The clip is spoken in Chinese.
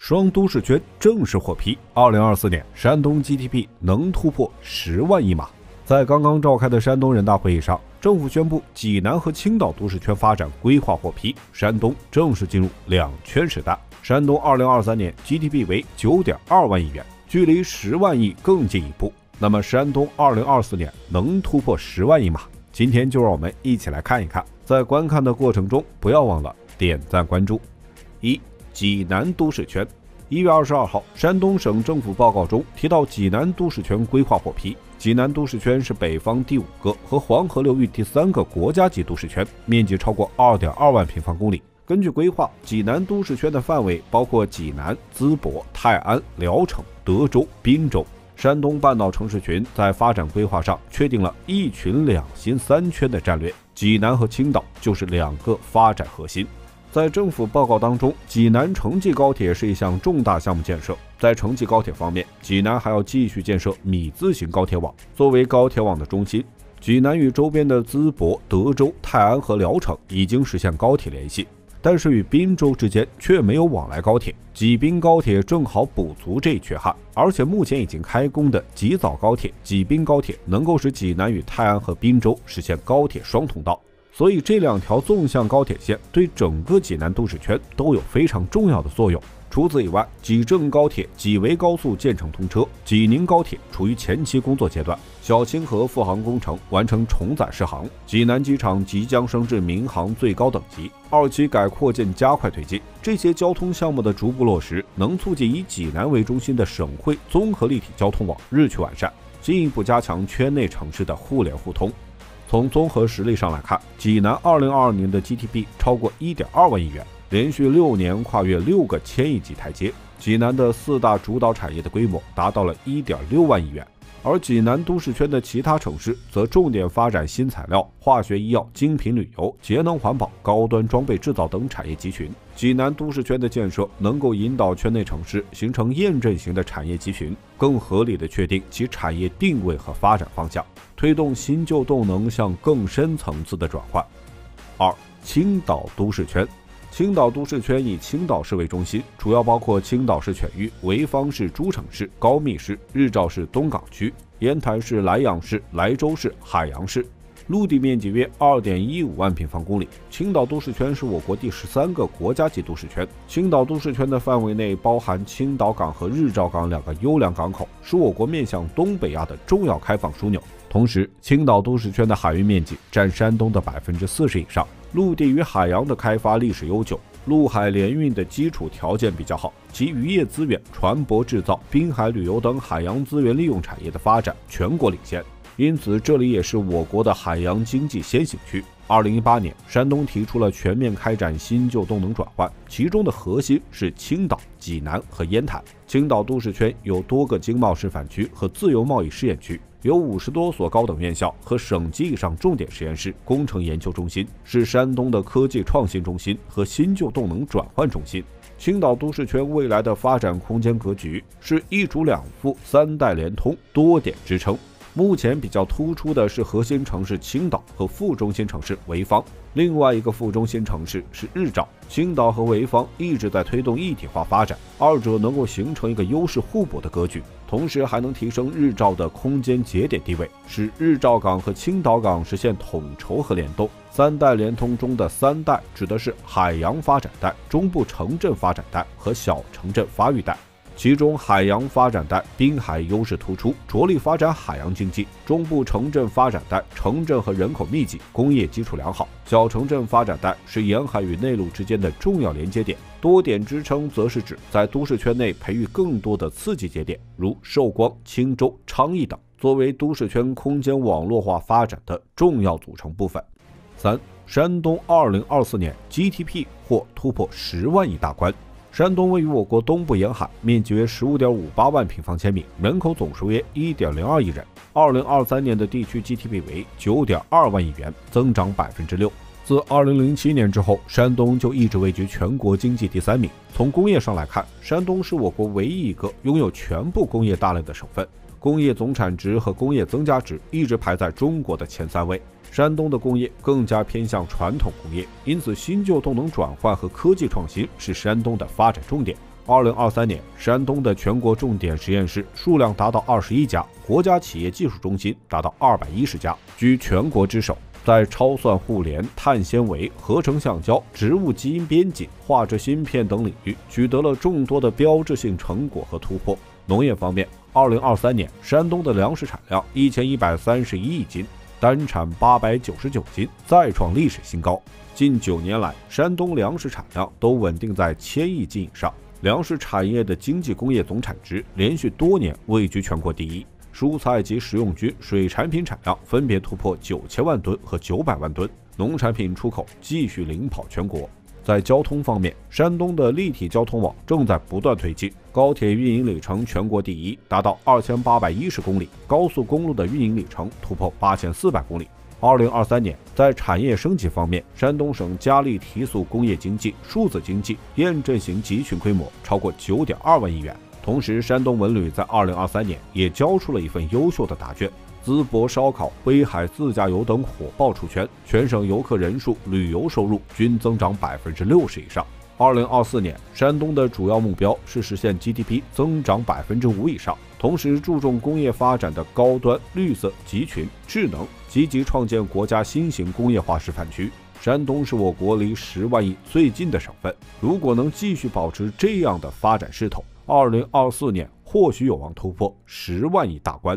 双都市圈正式获批，2024年山东 GDP 能突破10万亿码。在刚刚召开的山东人大会议上，政府宣布济南和青岛都市圈发展规划获批，山东正式进入两圈时代。山东2023年 GDP 为9.2万亿元，距离10万亿更进一步。那么山东2024年能突破10万亿吗？今天就让我们一起来看一看。在观看的过程中，不要忘了点赞关注。济南都市圈。1月22号，山东省政府报告中提到，济南都市圈规划获批。济南都市圈是北方第5个和黄河流域第3个国家级都市圈，面积超过2.2万平方公里。根据规划，济南都市圈的范围包括济南、淄博、泰安、聊城、德州、滨州。山东半岛城市群在发展规划上确定了1群2新3圈的战略，济南和青岛就是2个发展核心。在政府报告当中，济南城际高铁是一项重大项目建设。在城际高铁方面，济南还要继续建设米字形高铁网，作为高铁网的中心。济南与周边的淄博、德州、泰安和聊城已经实现高铁联系，但是与滨州之间却没有往来高铁。济滨高铁正好补足这一缺憾，而且目前已经开工的济枣高铁、济滨高铁能够使济南与泰安和滨州实现高铁双通道。所以这2条纵向高铁线对整个济南都市圈都有非常重要的作用。除此以外，济郑高铁、济维高速建成通车，济宁高铁处于前期工作阶段，小清河复航工程完成重载试航，济南机场即将升至民航最高等级，2期改扩建加快推进。这些交通项目的逐步落实，能促进以济南为中心的省会综合立体交通网日趋完善，进一步加强圈内城市的互联互通。从综合实力上来看，济南2022年的 GDP 超过1.2万亿元，连续6年跨越6个千亿级台阶。济南的4大主导产业的规模达到了1.6万亿元，而济南都市圈的其他城市则重点发展新材料、化学医药、精品旅游、节能环保、高端装备制造等产业集群。济南都市圈的建设能够引导圈内城市形成验证型的产业集群，更合理的确定其产业定位和发展方向，推动新旧动能向更深层次的转换。青岛都市圈。青岛都市圈以青岛市为中心，主要包括青岛市全域、潍坊市、诸城市、高密市、日照市东港区、烟台市、莱阳市、莱州市、海洋市，陆地面积约2.15万平方公里。青岛都市圈是我国第13个国家级都市圈。青岛都市圈的范围内包含青岛港和日照港2个优良港口，是我国面向东北亚的重要开放枢纽。同时，青岛都市圈的海域面积占山东的40%以上，陆地与海洋的开发历史悠久，陆海联运的基础条件比较好，其渔业资源、船舶制造、滨海旅游等海洋资源利用产业的发展全国领先，因此这里也是我国的海洋经济先行区。2018年，山东提出了全面开展新旧动能转换，其中的核心是青岛、济南和烟台。青岛都市圈有多个经贸示范区和自由贸易试验区，有50多所高等院校和省级以上重点实验室、工程研究中心，是山东的科技创新中心和新旧动能转换中心。青岛都市圈未来的发展空间格局是一主两副、3代联通、多点支撑。目前比较突出的是核心城市青岛和副中心城市潍坊，另外一个副中心城市是日照。青岛和潍坊一直在推动一体化发展，二者能够形成一个优势互补的格局，同时还能提升日照的空间节点地位，使日照港和青岛港实现统筹和联动。3代联通中的3代指的是海洋发展带、中部城镇发展带和小城镇发育带。其中海洋发展带滨海优势突出，着力发展海洋经济；中部城镇发展带城镇和人口密集，工业基础良好；小城镇发展带是沿海与内陆之间的重要连接点；多点支撑则是指在都市圈内培育更多的次级节点，如寿光、青州、昌邑等，作为都市圈空间网络化发展的重要组成部分。山东2024年 GDP 或突破10万亿大关。山东位于我国东部沿海，面积约15.58万平方千米，人口总数约1.02亿人。2023年的地区 GDP 为9.2万亿元，增长6%。自2007年之后，山东就一直位居全国经济第3名。从工业上来看，山东是我国唯一一个拥有全部工业大类的省份，工业总产值和工业增加值一直排在中国的前3位。山东的工业更加偏向传统工业，因此新旧动能转换和科技创新是山东的发展重点。2023年，山东的全国重点实验室数量达到21家，国家企业技术中心达到210家，居全国之首。在超算互联、碳纤维、合成橡胶、植物基因编辑、画质芯片等领域取得了众多的标志性成果和突破。农业方面，2023年，山东的粮食产量1131亿斤，单产899斤，再创历史新高。近9年来，山东粮食产量都稳定在1000亿斤以上，粮食产业的经济工业总产值连续多年位居全国第一。蔬菜及食用菌、水产品产量分别突破9000万吨和900万吨，农产品出口继续领跑全国。在交通方面，山东的立体交通网正在不断推进，高铁运营里程全国第一，达到2810公里，高速公路的运营里程突破8400公里。2023年，在产业升级方面，山东省加力提速工业经济、数字经济，验证型集群规模超过9.2万亿元。同时，山东文旅在2023年也交出了一份优秀的答卷，淄博烧烤、威海自驾游等火爆出圈，全省游客人数、旅游收入均增长60%以上。2024年，山东的主要目标是实现 GDP 增长5%以上，同时注重工业发展的高端、绿色、集群、智能，积极创建国家新型工业化示范区。山东是我国离10万亿最近的省份，如果能继续保持这样的发展势头，2024年或许有望突破10万亿大关。